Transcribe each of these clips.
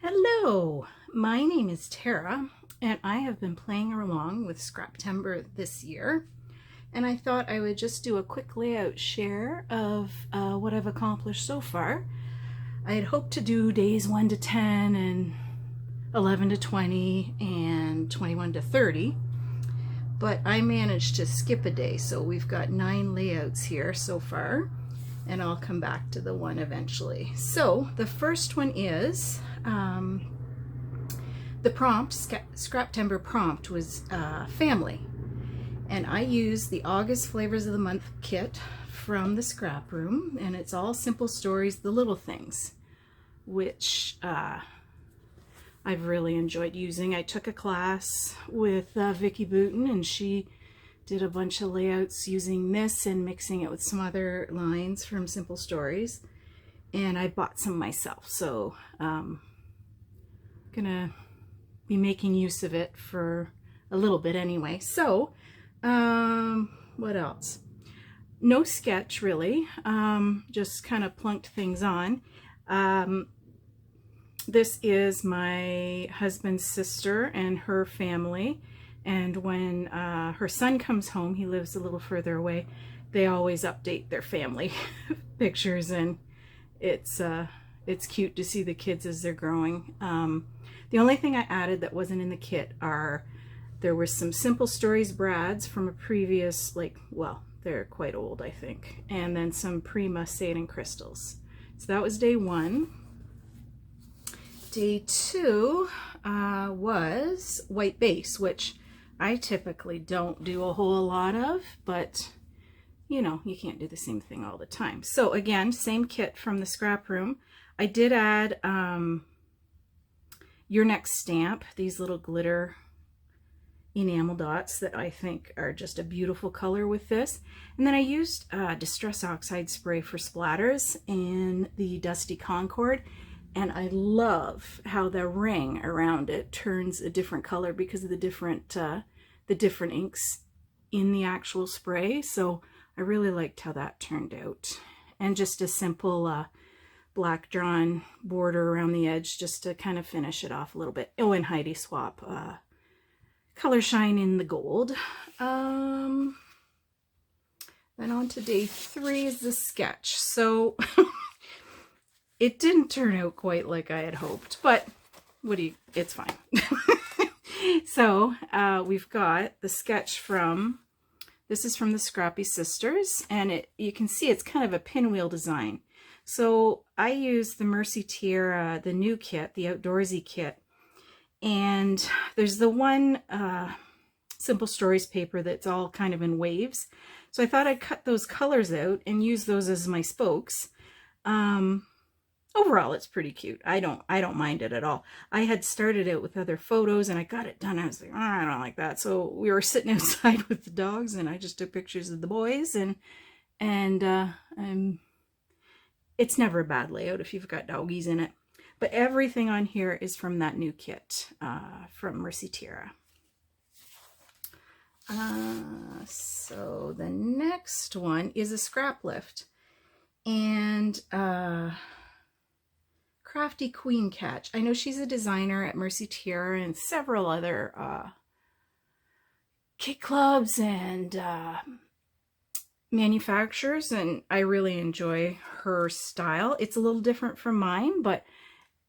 Hello, my name is Tara, and I have been playing along with Scraptember this year, and I thought I would just do a quick layout share of what I've accomplished so far. I had hoped to do days 1 to 10 and 11 to 20 and 21 to 30, but I managed to skip a day, so we've got 9 layouts here so far, and I'll come back to the one eventually. So the first one is the prompt, Scraptember prompt was family, and I used the August Flavors of the Month kit from the scrap room, and it's all simple stories, the little things, which I've really enjoyed using. I took a class with Vicki Booten, and she did a bunch of layouts using this and mixing it with some other lines from Simple Stories, and I bought some myself, so gonna be making use of it for a little bit anyway. So what else? No sketch really, just kind of plunked things on. This is my husband's sister and her family, and when her son comes home, he lives a little further away, they always update their family pictures, and it's cute to see the kids as they're growing. The only thing I added that wasn't in the kit there were some Simple Stories brads from a previous, well, they're quite old, I think, and then some Prima Satan crystals. So that was day 1. Day 2 was white base, which I typically don't do a whole lot of, but you know, you can't do the same thing all the time. So again, same kit from the scrap room. I did add Your Next Stamp, these little glitter enamel dots that I think are just a beautiful color with this. And then I used Distress Oxide spray for splatters in the Dusty Concord, and I love how the ring around it turns a different color because of the different inks in the actual spray. So I really liked how that turned out. And just a simple black drawn border around the edge just to kind of finish it off a little bit. Oh, and Heidi Swap Color Shine in the gold. Then on to day 3 is the sketch. So it didn't turn out quite like I had hoped, but it's fine. So we've got the sketch this is from the Scrappy Sisters, and you can see it's kind of a pinwheel design. So I used the Mercy Tiara, the new kit, the Outdoorsy kit, and there's the one Simple Stories paper that's all kind of in waves. So I thought I'd cut those colors out and use those as my spokes. Overall, it's pretty cute. I don't mind it at all. I had started it with other photos and I got it done. I was like, oh, I don't like that. So we were sitting outside with the dogs, and I just took pictures of the boys, and it's never a bad layout if you've got doggies in it. But everything on here is from that new kit from Mercy Tiara. So the next one is a scrap lift, and Crafty Queen Catch. I know she's a designer at Mercy Tiara and several other kit clubs and manufacturers, and I really enjoy her style. It's a little different from mine, but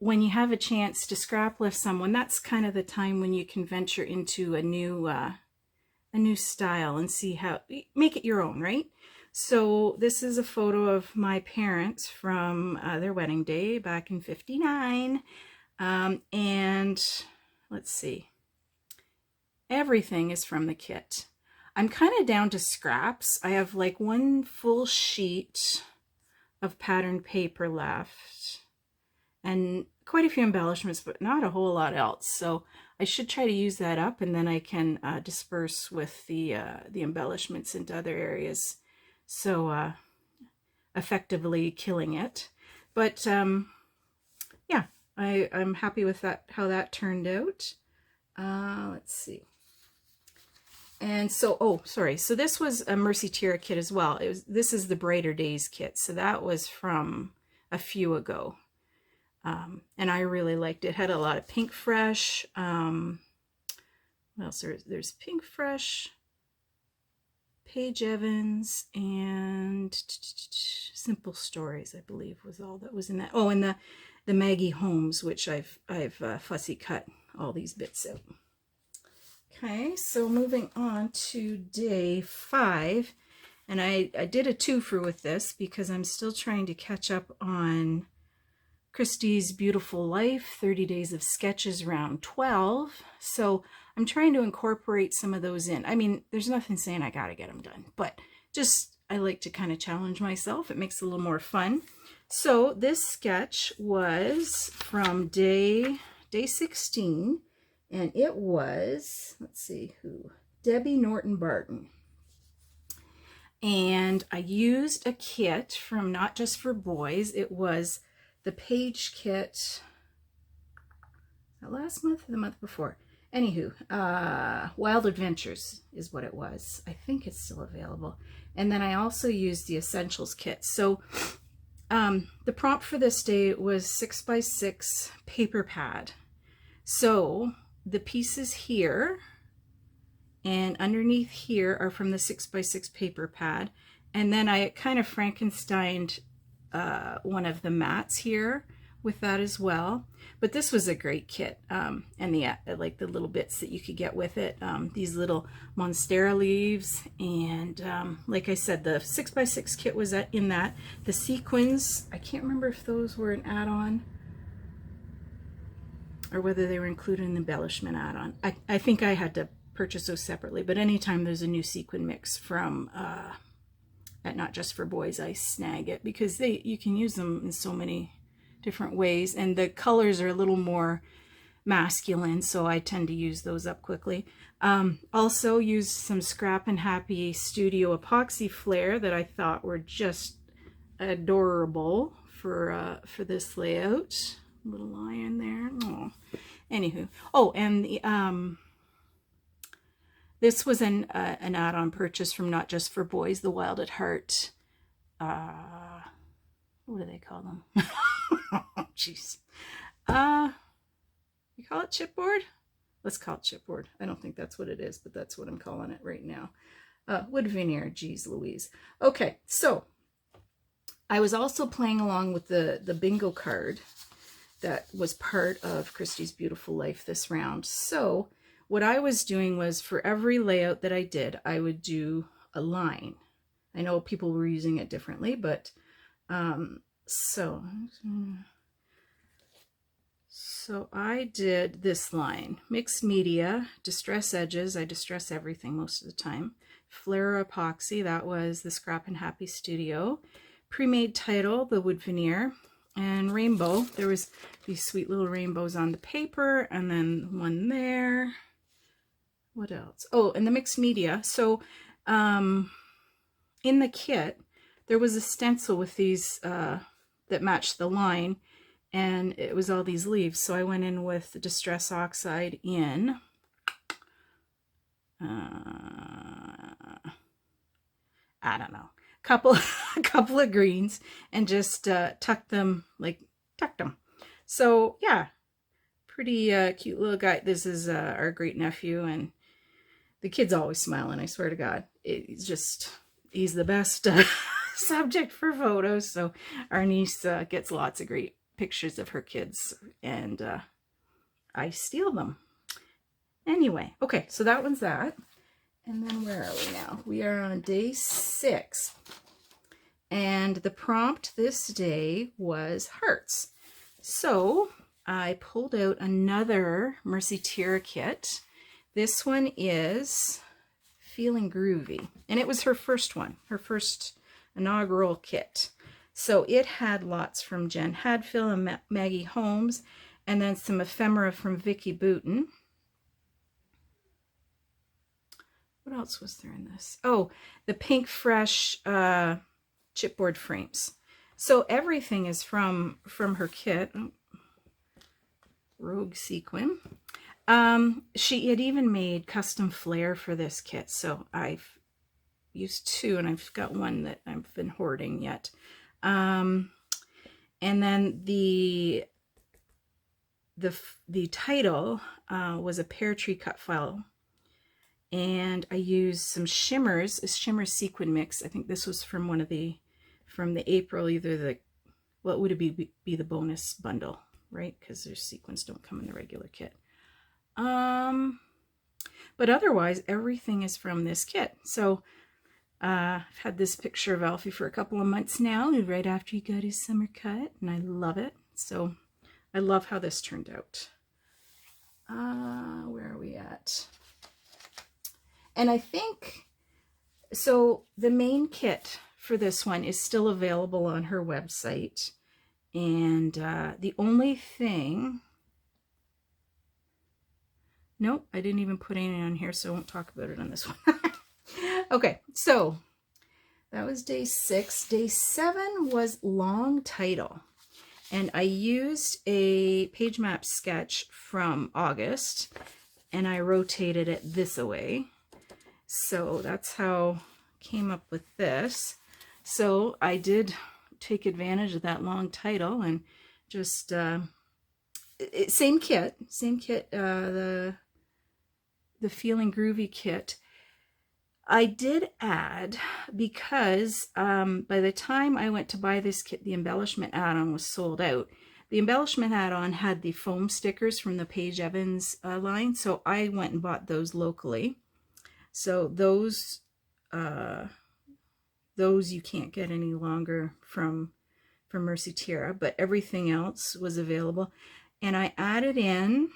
when you have a chance to scrap lift someone, that's kind of the time when you can venture into a new style and see how, make it your own, right? So this is a photo of my parents from their wedding day back in '59. And let's see, everything is from the kit. I'm kind of down to scraps. I have like 1 full sheet of patterned paper left and quite a few embellishments, but not a whole lot else. So I should try to use that up, and then I can disperse with the embellishments into other areas. So effectively killing it. But yeah, I'm happy with that, how that turned out. Let's see. And so, oh, sorry. So this was a Mercy Tiara kit as well. This is the Brighter Days kit. So that was from a few ago. And I really liked it. It had a lot of Pink Fresh. What else? There's Pink Fresh, Paige Evans, and Simple Stories, I believe, was all that was in that. Oh, and the Maggie Holmes, which I've fussy cut all these bits out. Okay, so moving on to day 5, and I did a twofer with this because I'm still trying to catch up on Christie's Beautiful Life, 30 Days of Sketches, round 12. So I'm trying to incorporate some of those in. I mean, there's nothing saying I gotta get them done, but just I like to kind of challenge myself. It makes it a little more fun. So this sketch was from day 16, and it was, let's see who, Debbie Norton Barton. And I used a kit from Not Just for Boys. It was the Page kit, last month or the month before. Anywho, Wild Adventures is what it was. I think it's still available. And then I also used the Essentials kit. So the prompt for this day was 6x6 paper pad. So the pieces here and underneath here are from the 6x6 paper pad. And then I kind of Frankensteined one of the mats here with that as well. But this was a great kit, and like the little bits that you could get with it, these little monstera leaves, and like I said, the 6x6 kit was in that. The sequins, I can't remember if those were an add-on or whether they were included in the embellishment add-on. I think I had to purchase those separately, but anytime there's a new sequin mix from at Not Just for Boys, I snag it because you can use them in so many different ways, and the colors are a little more masculine, so I tend to use those up quickly. Also used some Scrap and Happy Studio epoxy flare that I thought were just adorable for this layout. Little lion there. Oh. Anywho, oh, and the this was an add-on purchase from Not Just for Boys, the Wild at Heart. What do they call them? Oh, jeez. You call it chipboard? Let's call it chipboard. I don't think that's what it is, but that's what I'm calling it right now. Wood veneer, geez Louise. Okay, so I was also playing along with the bingo card that was part of Christie's Beautiful Life this round. So what I was doing was for every layout that I did, I would do a line. I know people were using it differently, but so I did this line: mixed media, distress edges. I distress everything most of the time. Flare epoxy, that was the Scrap and Happy Studio. Pre-made title, the wood veneer. And rainbow, there was these sweet little rainbows on the paper, and then one there. What else? Oh, and the mixed media. So in the kit, there was a stencil with these that matched the line, and it was all these leaves. So I went in with the Distress Oxide in I don't know, a couple of greens, and just tucked them. So yeah, pretty cute little guy. This is our great nephew, and the kid's always smiling, I swear to God. He's the best subject for photos. So our niece gets lots of great pictures of her kids, and I steal them. Anyway, okay, so that one's that. And then where are we now? We are on day 6. And the prompt this day was hearts. So I pulled out another Mercy Tira kit. This one is Feeling Groovy. And it was her first one, her first inaugural kit. So it had lots from Jen Hadfield and Maggie Holmes, and then some ephemera from Vicki Boutin. What else was there in this? Oh, the Pink Fresh chipboard frames. So everything is from her kit. Oh, Rogue Sequin. She had even made custom flare for this kit. So I've used 2, and I've got one that I've been hoarding yet. And then the the title was a pear tree cut file, and I used some shimmers, a shimmer sequin mix. I think this was from from the April, either the, what would it be the bonus bundle, right? Because their sequins don't come in the regular kit. But otherwise, everything is from this kit. So I've had this picture of Alfie for a couple of months now, right after he got his summer cut, and I love it. So I love how this turned out. Where are we at? And I think, so the main kit for this one is still available on her website. And the only thing, nope, I didn't even put any on here, so I won't talk about it on this one. Okay, so that was day 6. Day 7 was long title. And I used a page map sketch from August, and I rotated it this way. So that's how I came up with this. So I did take advantage of that long title and just, same kit, the Feeling Groovy kit. I did add, because by the time I went to buy this kit, the embellishment add-on was sold out. The embellishment add-on had the foam stickers from the Paige Evans line, so I went and bought those locally. So those you can't get any longer from Mercy Tierra, but everything else was available. And I added in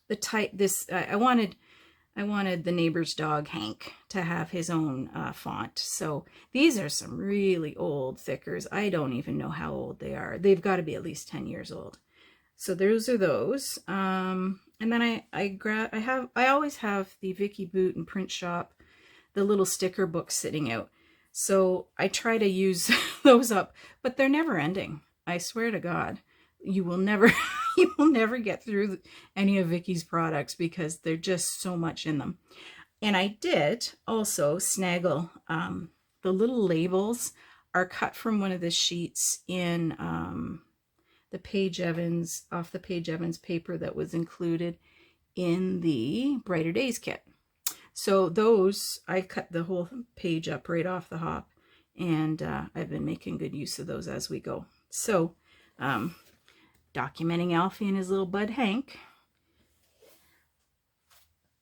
the type, I wanted the neighbor's dog, Hank, to have his own font. So these are some really old thickers. I don't even know how old they are. They've got to be at least 10 years old. So those are those. And then I always have the Vicky Boot and Print Shop, the little sticker books sitting out. So I try to use those up, but they're never ending. I swear to God, you will never get through any of Vicky's products because there's just so much in them. And I did also snaggle, the little labels are cut from one of the sheets in the Paige Evans, off the Paige Evans paper that was included in the Brighter Days kit. So those, I cut the whole page up right off the hop, and I've been making good use of those as we go. So documenting Alfie and his little bud Hank.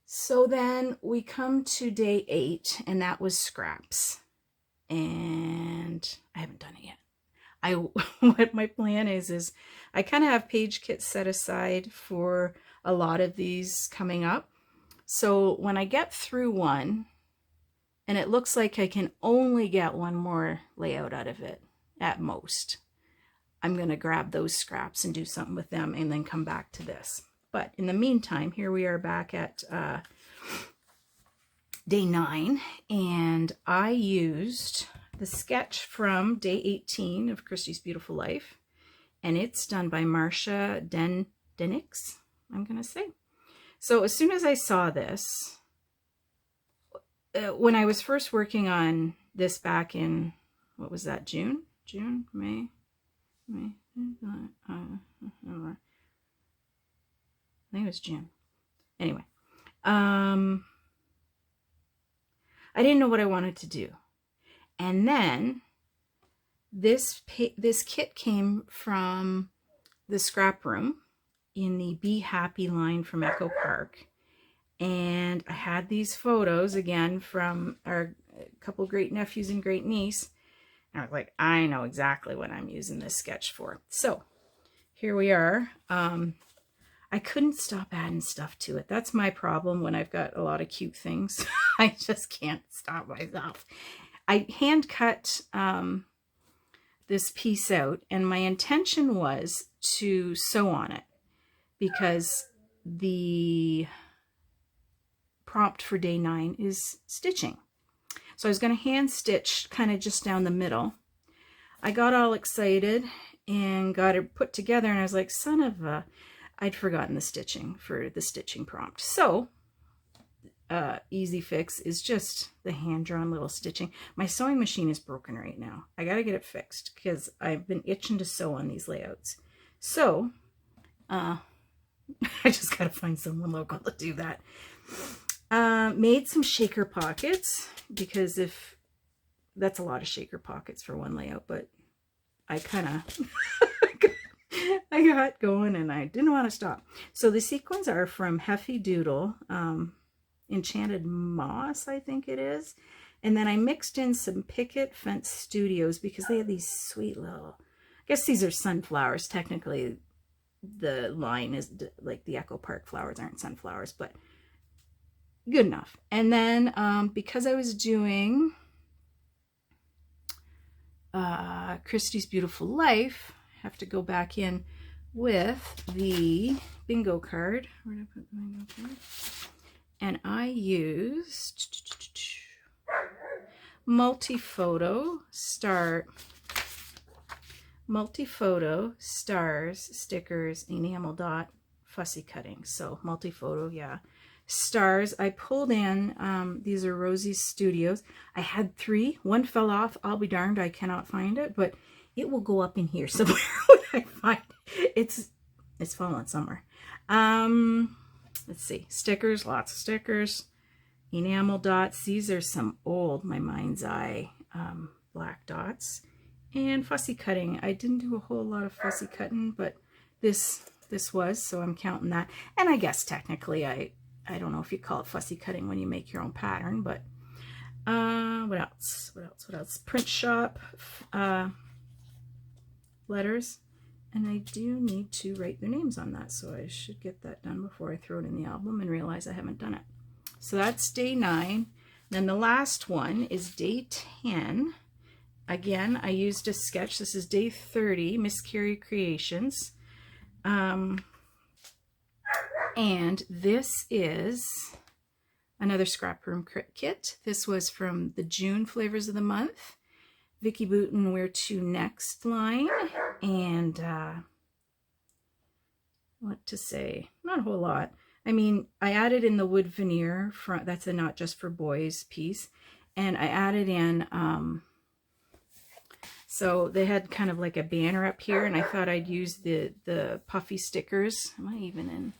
So then we come to day 8, and that was scraps. And I haven't done it yet. What my plan is I kind of have page kits set aside for a lot of these coming up. So when I get through one, and it looks like I can only get one more layout out of it at most, I'm going to grab those scraps and do something with them and then come back to this. But in the meantime, here we are back at day 9, and I used the sketch from day 18 of Christy's Beautiful Life, and it's done by Marcia Denix, I'm going to say. So as soon as I saw this, when I was first working on this back in, what was that, June, May, I think it was June. Anyway, I didn't know what I wanted to do. And then this kit came from the scrap room in the Be Happy line from Echo Park. And I had these photos again from our couple great nephews and great niece. And I was like, I know exactly what I'm using this sketch for. So here we are. I couldn't stop adding stuff to it. That's my problem when I've got a lot of cute things. I just can't stop myself. I hand cut this piece out, and my intention was to sew on it because the prompt for day 9 is stitching. So I was going to hand stitch kind of just down the middle. I got all excited and got it put together, and I was like, son of a, I'd forgotten the stitching for the stitching prompt. So easy fix is just the hand-drawn little stitching. My sewing machine is broken right now. I got to get it fixed because I've been itching to sew on these layouts. So I just gotta find someone local to do that. Made some shaker pockets, because if that's a lot of shaker pockets for one layout, but I kind of I got going and I didn't want to stop. So the sequins are from Heffy Doodle, Enchanted Moss, I think it is. And then I mixed in some Picket Fence Studios because they have these sweet little, I guess these are sunflowers. Technically, the line is like the Echo Park flowers aren't sunflowers, but good enough. And then because I was doing Christie's Beautiful Life, I have to go back in with the bingo card. Where did I put the bingo card? And I used Multi-Photo Stars stickers, enamel dot, fussy cutting. So Multi-Photo, yeah. Stars. I pulled in, these are Rosie's Studios. I had 3. One fell off. I'll be darned, I cannot find it, but it will go up in here somewhere when I find it. It's fallen somewhere. Let's see. Stickers, lots of stickers. Enamel dots. These are some old, my mind's eye, black dots. And fussy cutting. I didn't do a whole lot of fussy cutting, but this was, so I'm counting that. And I guess technically I don't know if you call it fussy cutting when you make your own pattern, but what else? Print shop letters. And I do need to write their names on that, so I should get that done before I throw it in the album and realize I haven't done it. So that's day 9. Then the last one is day 10. Again, I used a sketch. This is day 30, Miss Carrie Creations. And this is another scrap room kit. This was from the June Flavors of the Month, Vicki Boutin Where To Next line. And what to say? Not a whole lot. I mean, I added in the wood veneer front. That's a Not Just for Boys piece. And I added in, so they had kind of like a banner up here, and I thought I'd use the puffy stickers. Am I even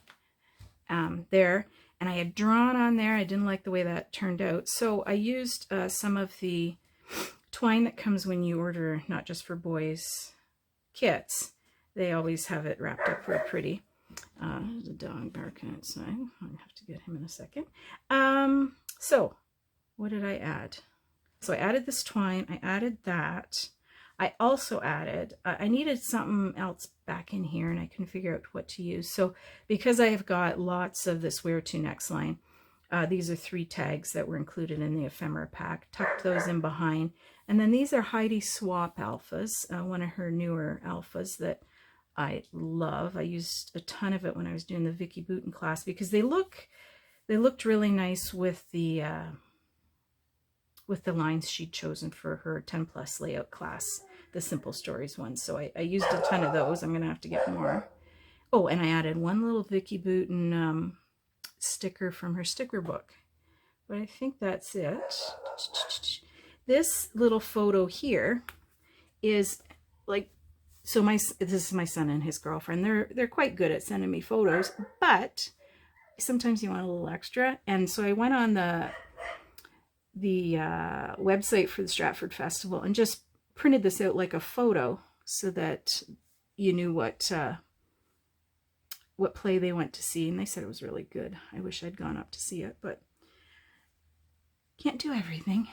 in there? And I had drawn on there. I didn't like the way that turned out. So I used some of the twine that comes when you order Not Just for Boys kits. They always have it wrapped up real pretty. There's a dog barking outside. I'll have to get him in a second. So what did I add? So I added this twine. I added that. I also added, I needed something else back in here and I couldn't figure out what to use. So because I have got lots of this Where To Next line, these are 3 tags that were included in the ephemera pack. Tucked those in behind. And then these are Heidi Swap alphas, one of her newer alphas that I love. I used a ton of it when I was doing the Vicki Boutin class because they looked really nice with the lines she'd chosen for her 10 plus layout class, the Simple Stories one. So I used a ton of those. I'm gonna have to get more. Oh, and I added one little Vicki Boutin sticker from her sticker book. But I think that's it. This little photo here is like, so this is my son and his girlfriend. They're quite good at sending me photos, but sometimes you want a little extra. And so I went on the website for the Stratford Festival and just printed this out like a photo so that you knew what play they went to see, and they said it was really good. I wish I'd gone up to see it, but can't do everything.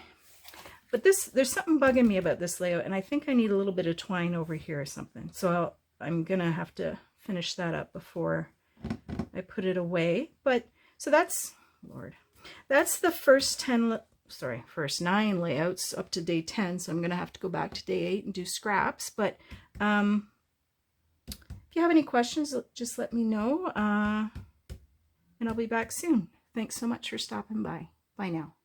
But there's something bugging me about this layout, and I think I need a little bit of twine over here or something. So I'm gonna have to finish that up before I put it away. But so that's the first 9 layouts up to day 10. So I'm gonna have to go back to day 8 and do scraps. But if you have any questions, just let me know, and I'll be back soon. Thanks so much for stopping by. Bye now.